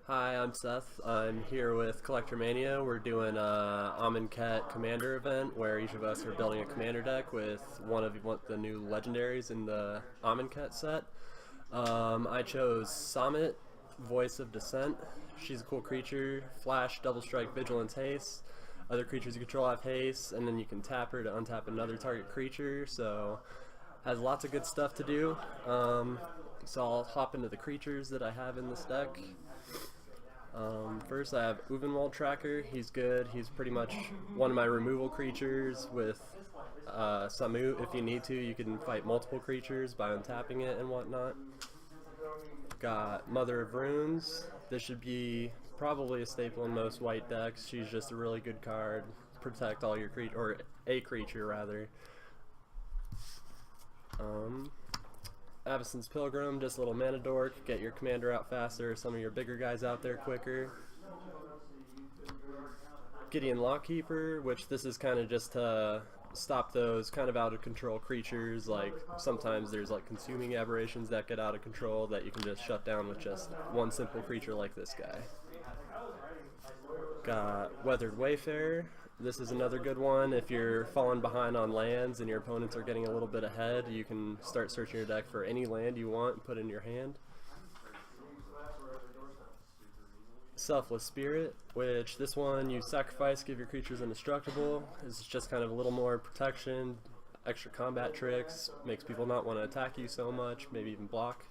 Hi, I'm Seth. I'm here with CollectorMania. We're doing a Amonkhet commander event where each of us are building a commander deck with one of the new legendaries in the Amonkhet set. I chose Samut, Voice of Dissent. She's a cool creature. Flash, double strike, vigilance, haste. Other creatures you control have haste, and then you can tap her to untap another target creature. So has lots of good stuff to do. So I'll hop into the creatures that I have in this deck. First I have Uvenwald Tracker. He's good. He's pretty much one of my removal creatures with Samut. If you need to, you can fight multiple creatures by untapping it and whatnot. Got Mother of Runes. This should be probably a staple in most white decks. She's just a really good card. Protect all your creatures, or a creature rather. Avacyn's Pilgrim, just a little mana dork, get your commander out faster, some of your bigger guys out there quicker. Gideon Lawkeeper, which this is kind of just to stop those kind of out of control creatures, like sometimes there's like consuming aberrations that get out of control that you can just shut down with just one simple creature like this guy. Got Weathered Wayfarer. This is another good one. If you're falling behind on lands and your opponents are getting a little bit ahead, you can start searching your deck for any land you want and put in your hand. Selfless Spirit, which this one you sacrifice, give your creatures indestructible. It's just kind of a little more protection, extra combat tricks, makes people not want to attack you so much, maybe even block.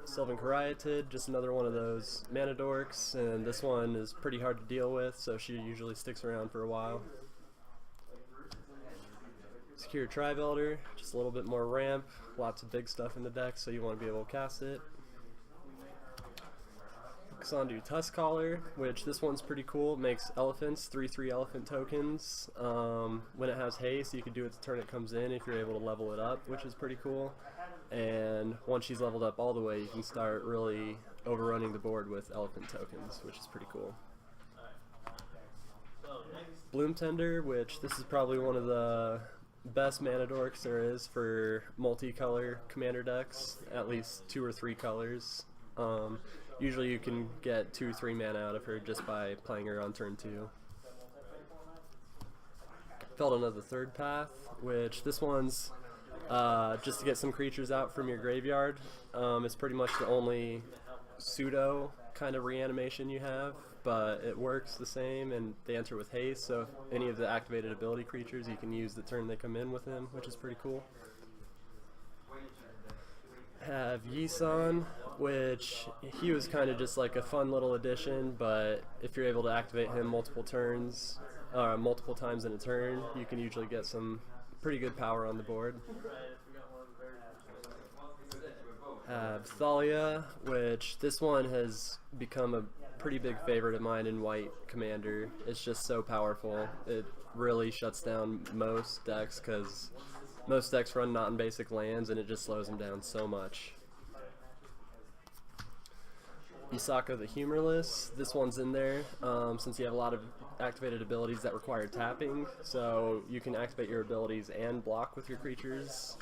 Sylvan Library, just another one of those mana dorks, and this one is pretty hard to deal with, so she usually sticks around for a while. Secure Tribe Elder, just a little bit more ramp, lots of big stuff in the deck, so you want to be able to cast it. Xandu Tuskcaller, which this one's pretty cool, it makes elephants, 3/3 elephant tokens. When it has haste, you can do it the turn it comes in if you're able to level it up, which is pretty cool. And once she's leveled up all the way, you can start really overrunning the board with elephant tokens, which is pretty cool. Bloom Tender, which this is probably one of the best mana dorks there is for multicolor commander decks, at least 2 or 3 colors. Usually you can get 2 or 3 mana out of her just by playing her on turn 2. Felt Another Third Path, which this one's just to get some creatures out from your graveyard. It's pretty much the only pseudo kind of reanimation you have, but it works the same, and they enter with haste, so if any of the activated ability creatures you can use the turn they come in with him, which is pretty cool. Have Yisan, which he was kind of just like a fun little addition, but if you're able to activate him multiple times in a turn, you can usually get some pretty good power on the board. Have Thalia, which this one has become a pretty big favorite of mine in white commander. It's just so powerful. It really shuts down most decks because most decks run not in basic lands and it just slows them down so much. Isako the Humorless, this one's in there since you have a lot of activated abilities that require tapping, so you can activate your abilities and block with your creatures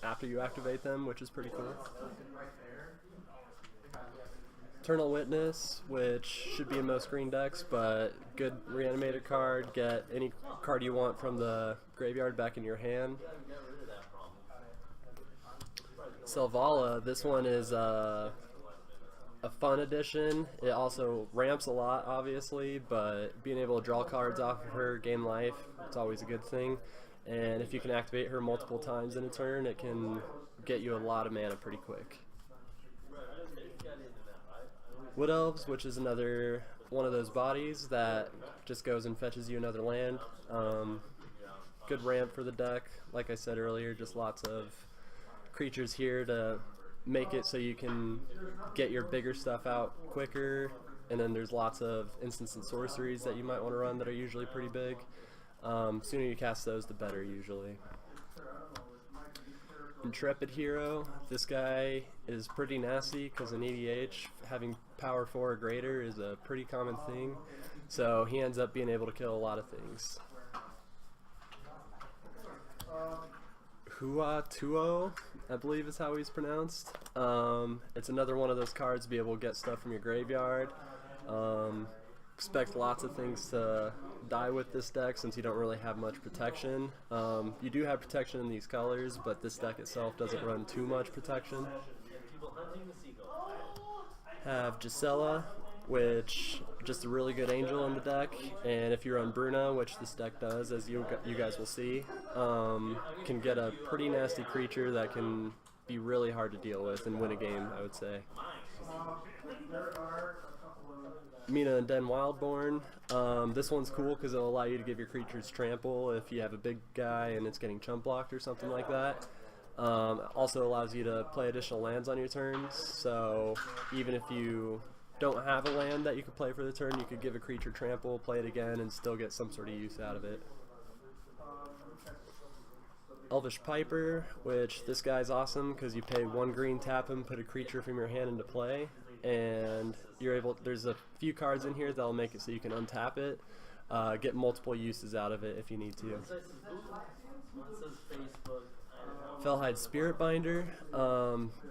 after you activate them, which is pretty cool. Eternal Witness, which should be in most green decks, but good reanimator card, get any card you want from the graveyard back in your hand. Selvala, this one is a fun addition. It also ramps a lot, obviously, but being able to draw cards off of her, gain life, it's always a good thing. And if you can activate her multiple times in a turn, it can get you a lot of mana pretty quick. Wood Elves, which is another one of those bodies that just goes and fetches you another land. Good ramp for the deck. Like I said earlier, just lots of creatures here to make it so you can get your bigger stuff out quicker, and then there's lots of instants and sorceries that you might want to run that are usually pretty big. Sooner you cast those, the better usually. Intrepid Hero, this guy is pretty nasty because in EDH having power 4 or greater is a pretty common thing, so he ends up being able to kill a lot of things. Hua Tuo, I believe is how he's pronounced. It's another one of those cards to be able to get stuff from your graveyard. Expect lots of things to die with this deck since you don't really have much protection. You do have protection in these colors, but this deck itself doesn't run too much protection. Have Gisela, which just a really good angel in the deck, and if you run Bruna, which this deck does, as you guys will see, can get a pretty nasty creature that can be really hard to deal with and win a game, I would say. Mina and Den Wildborn. This one's cool because it'll allow you to give your creatures trample if you have a big guy and it's getting chump blocked or something like that. Also allows you to play additional lands on your turns, so even if you don't have a land that you could play for the turn, you could give a creature trample, play it again, and still get some sort of use out of it. Elvish Piper, which this guy's awesome because you pay 1 green, tap him, put a creature from your hand into play, and you're able. There's a few cards in here that'll make it so you can untap it, get multiple uses out of it if you need to. Fellhide Spirit Binder.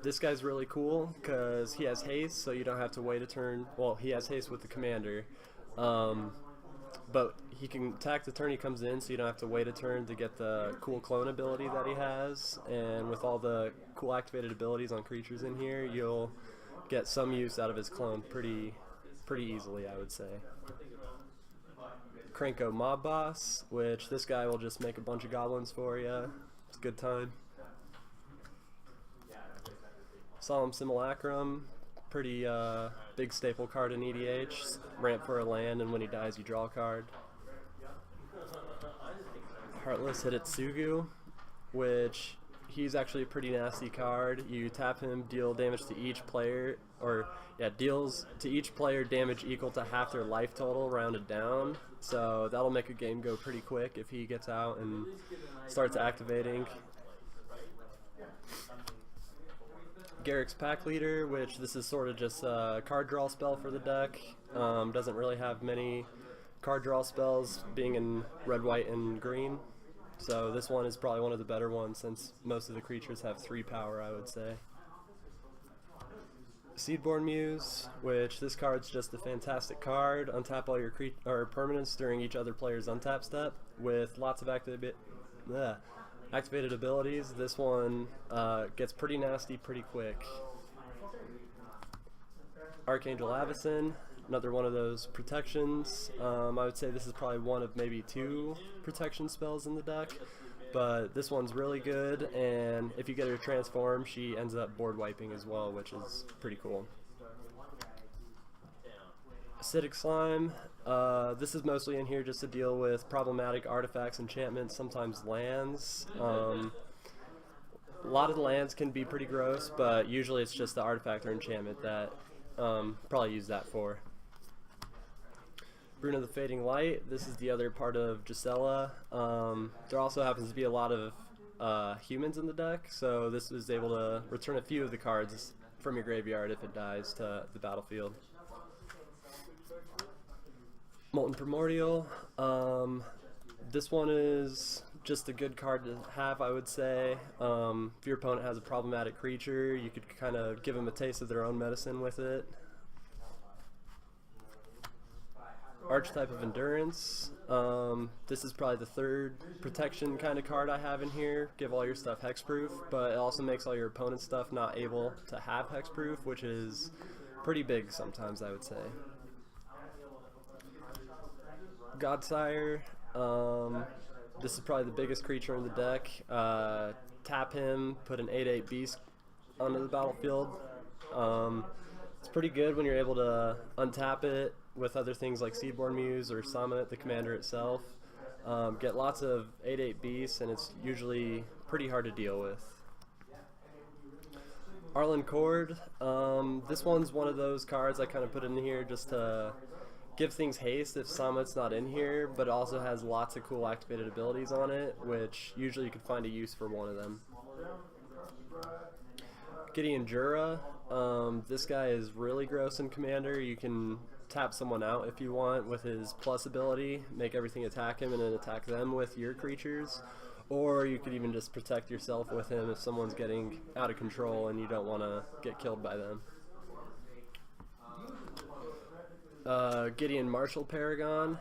This guy's really cool because he has haste, so you don't have to wait a turn. Well, he has haste with the commander, but he can attack the turn he comes in, so you don't have to wait a turn to get the cool clone ability that he has. And with all the cool activated abilities on creatures in here, you'll get some use out of his clone pretty easily, I would say. Krenko Mob Boss, which this guy will just make a bunch of goblins for you. It's a good time. Solemn Simulacrum, pretty big staple card in EDH. Ramp for a land, and when he dies, you draw a card. Heartless Hidetsugu, which he's actually a pretty nasty card. You tap him, deal damage to each player, deals to each player damage equal to half their life total rounded down. So that'll make a game go pretty quick if he gets out and starts activating. Garrick's Pack Leader, which this is sort of just a card draw spell for the deck. Doesn't really have many card draw spells, being in red, white, and green. So this one is probably one of the better ones since most of the creatures have 3 power, I would say. Seedborn Muse, which this card's just a fantastic card. Untap all your permanents during each other player's untap step with lots of activated abilities. This one gets pretty nasty pretty quick. Archangel Avacyn, another one of those protections. I would say this is probably one of maybe 2 protection spells in the deck, but this one's really good, and if you get her transform, she ends up board wiping as well, which is pretty cool. Acidic Slime, this is mostly in here just to deal with problematic artifacts, enchantments, sometimes lands. A lot of the lands can be pretty gross, but usually it's just the artifact or enchantment that probably use that for. Bruna the Fading Light, this is the other part of Gisela. There also happens to be a lot of humans in the deck, so this is able to return a few of the cards from your graveyard if it dies to the battlefield. Molten Primordial, this one is just a good card to have, I would say. If your opponent has a problematic creature, you could kind of give them a taste of their own medicine with it. Archetype of Endurance, this is probably the 3rd protection kind of card I have in here. Give all your stuff hexproof, but it also makes all your opponent's stuff not able to have hexproof, which is pretty big sometimes, I would say. Godsire, this is probably the biggest creature in the deck. Tap him, put an 8/8 beast onto the battlefield. It's pretty good when you're able to untap it with other things like Seedborn Muse or Samut, the commander itself. Get lots of 8/8 beasts, and it's usually pretty hard to deal with. Arlen Cord, this one's one of those cards I kind of put in here just to give things haste if Samut's not in here, but it also has lots of cool activated abilities on it, which usually you could find a use for one of them. Gideon Jura, this guy is really gross in Commander. You can tap someone out if you want with his plus ability, make everything attack him and then attack them with your creatures, Or you could even just protect yourself with him if someone's getting out of control and you don't want to get killed by them. Gideon Martial Paragon.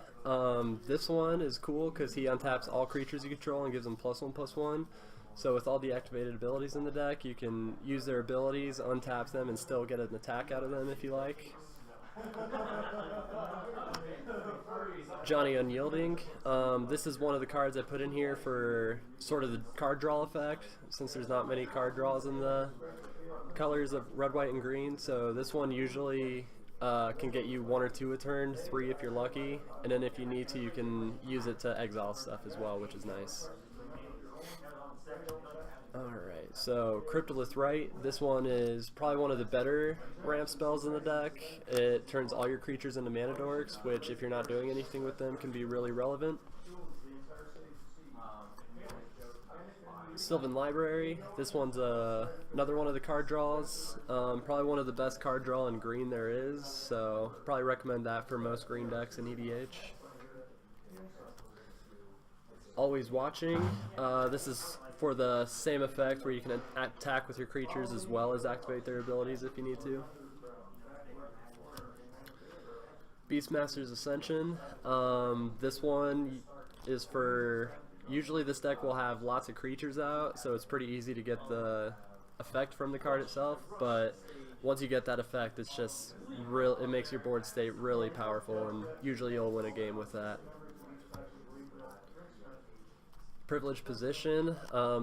This one is cool because he untaps all creatures you control and gives them +1/+1. So with all the activated abilities in the deck, you can use their abilities, untap them, and still get an attack out of them if you like. Johnny Unyielding. This is one of the cards I put in here for sort of the card draw effect, since there's not many card draws in the colors of red, white, and green. So this one usually can get you 1 or 2 a turn, 3 if you're lucky, and then if you need to, you can use it to exile stuff as well, which is nice. Alright, so Cryptolith Rite. This one is probably one of the better ramp spells in the deck. It turns all your creatures into mana dorks, which if you're not doing anything with them can be really relevant. Sylvan Library. This one's another one of the card draws. Probably one of the best card draw in green there is, so probably recommend that for most green decks in EDH. Always Watching. This is for the same effect where you can attack with your creatures as well as activate their abilities if you need to. Beastmaster's Ascension. This one is for, usually this deck will have lots of creatures out, so it's pretty easy to get the effect from the card itself, but once you get that effect, it's just it makes your board state really powerful, and usually you'll win a game with that. Privileged Position.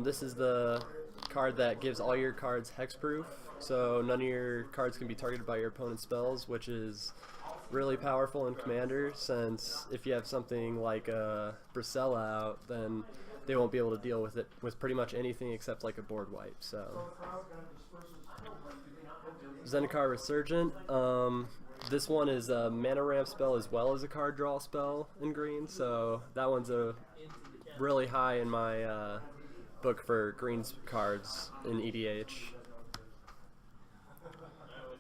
This is the card that gives all your cards hexproof, so none of your cards can be targeted by your opponent's spells, which is really powerful in Commander, since if you have something like a Bracella out, then they won't be able to deal with it with pretty much anything except like a board wipe. So Zendikar Resurgent. This one is a mana ramp spell as well as a card draw spell in green, so that one's a really high in my book for green cards in EDH.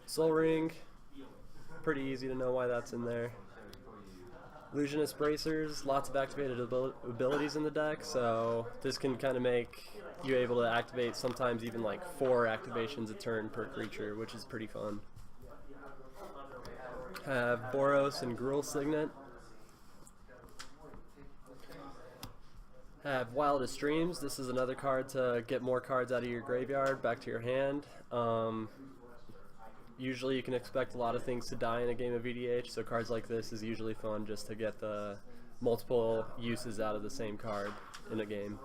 Soul Ring, pretty easy to know why that's in there. Illusionist Bracers, lots of activated abilities in the deck, so this can kind of make you able to activate sometimes even like 4 activations a turn per creature, which is pretty fun. Have Boros and Gruul Signet. Have Wildest Dreams. This is another card to get more cards out of your graveyard back to your hand. Usually you can expect a lot of things to die in a game of EDH, so cards like this is usually fun just to get the multiple uses out of the same card in a game.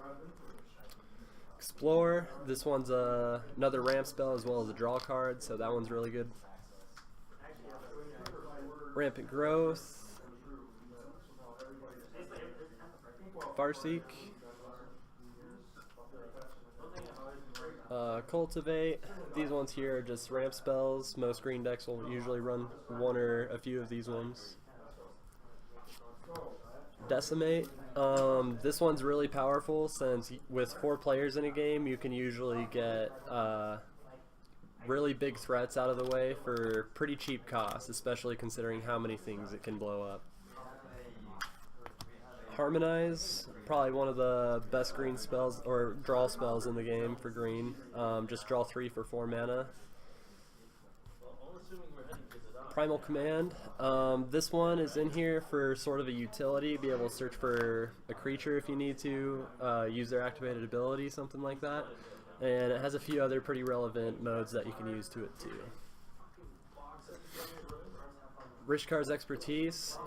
Explore. This one's another ramp spell as well as a draw card, so that one's really good. Rampant Growth. Farseek. Cultivate. These ones here are just ramp spells. Most green decks will usually run one or a few of these ones. Decimate. This one's really powerful since with 4 players in a game you can usually get really big threats out of the way for pretty cheap cost, especially considering how many things it can blow up. Harmonize, probably one of the best green spells or draw spells in the game for green. Just draw 3 for 4 mana. Primal Command. This one is in here for sort of a utility, be able to search for a creature if you need to, use their activated ability, something like that. And it has a few other pretty relevant modes that you can use to it too. Rishkar's Expertise.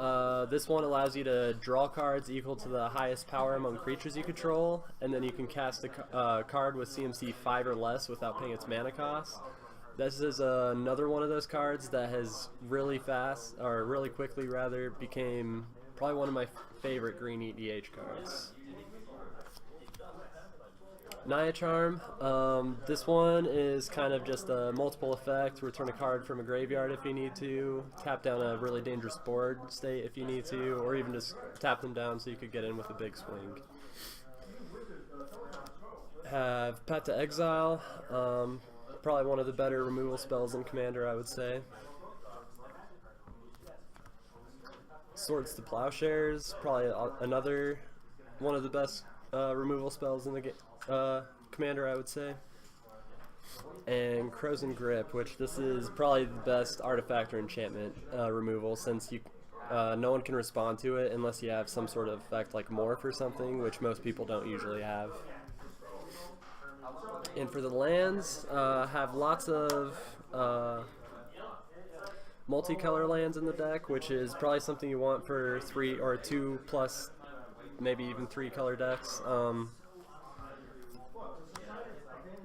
This one allows you to draw cards equal to the highest power among creatures you control, and then you can cast a card with CMC 5 or less without paying its mana cost. This is another one of those cards that has really fast, or really quickly rather, became probably one of my favorite green EDH cards. Naya Charm. This one is kind of just a multiple effect. Return a card from a graveyard if you need to, tap down a really dangerous board state if you need to, or even just tap them down so you could get in with a big swing. Have Path to Exile. Probably one of the better removal spells in Commander, I would say. Swords to Plowshares. Probably another one of the best removal spells in the commander, I would say. And Crows and Grip, which this is probably the best artifact or enchantment removal, since you no one can respond to it unless you have some sort of effect like Morph or something, which most people don't usually have. And for the lands, have lots of multicolor lands in the deck, which is probably something you want for 3 or 2 plus, maybe even 3 color decks.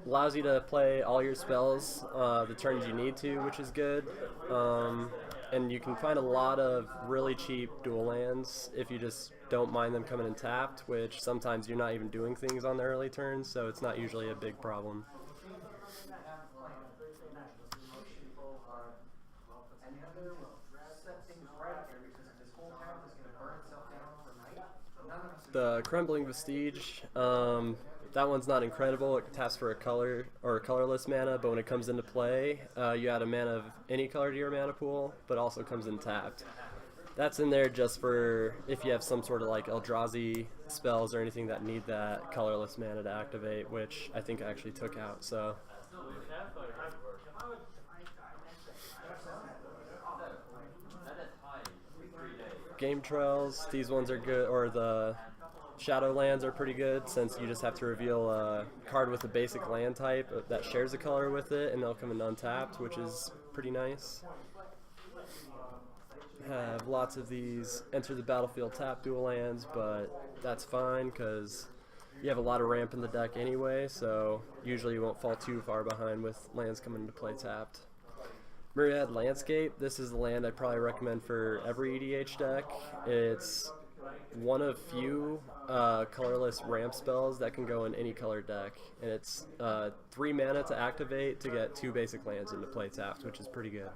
Allows you to play all your spells the turns you need to, which is good. And you can find a lot of really cheap dual lands if you just don't mind them coming in tapped, which sometimes you're not even doing things on the early turns, so it's not usually a big problem. The Crumbling Vestige, that one's not incredible. It taps for a color or a colorless mana, but when it comes into play, you add a mana of any color to your mana pool, but also comes in tapped. That's in there just for if you have some sort of like Eldrazi spells or anything that need that colorless mana to activate, which I think I actually took out. So. Game Trails, these ones are good, or the Shadowlands are pretty good, since you just have to reveal a card with a basic land type that shares a color with it, and they'll come in untapped, which is pretty nice. Have lots of these enter the battlefield tap dual lands, but that's fine because you have a lot of ramp in the deck anyway, so usually you won't fall too far behind with lands coming into play tapped. Myriad Landscape, this is the land I'd probably recommend for every EDH deck. It's one of few colorless ramp spells that can go in any color deck, and it's 3 mana to activate to get 2 basic lands into play tapped, which is pretty good.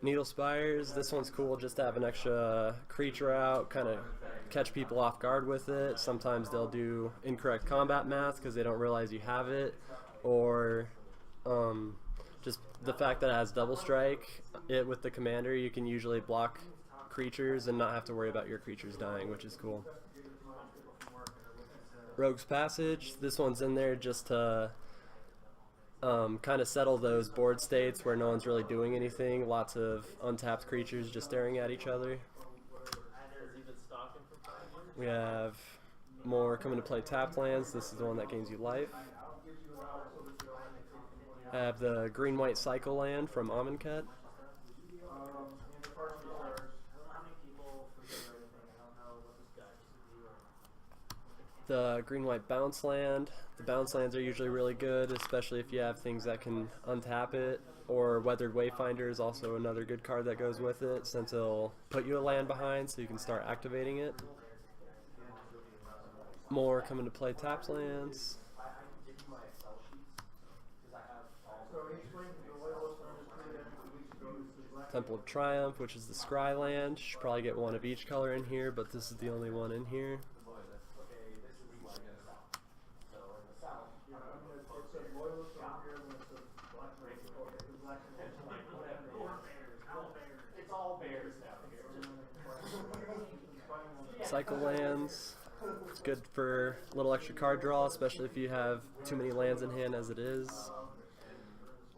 Needle Spires, this one's cool just to have an extra creature out, kind of catch people off guard with it. Sometimes they'll do incorrect combat math because they don't realize you have it, or just the fact that it has double strike. With the commander, you can usually block creatures and not have to worry about your creatures dying, which is cool. Rogue's Passage, this one's in there just to kind of settle those board states where no one's really doing anything. Lots of untapped creatures just staring at each other. We have more coming to play tapped lands. This is the one that gains you life. I have the green-white cycle land from Amonkhet. The green-white bounce land. The bounce lands are usually really good, especially if you have things that can untap it, or Weathered Wayfinder is also another good card that goes with it, since it'll put you a land behind so you can start activating it. More coming to play tapped lands. Temple of Triumph, which is the Scry land. Should probably get one of each color in here, but this is the only one in here. Cycle lands. It's good for a little extra card draw, especially if you have too many lands in hand as it is.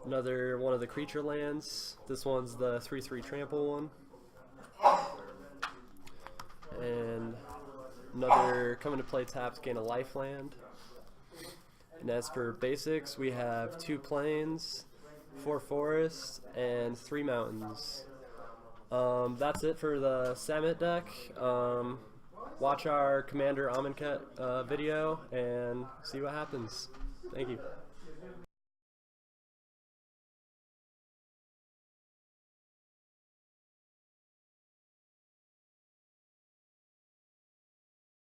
Another one of the creature lands. This one's the 3/3 trample one. And another coming to play tapped, gain a life land. And as for basics, we have 2 plains, 4 forests, and 3 mountains. That's it for the Samut deck. Watch our Commander Amonkhet video and see what happens. Thank you.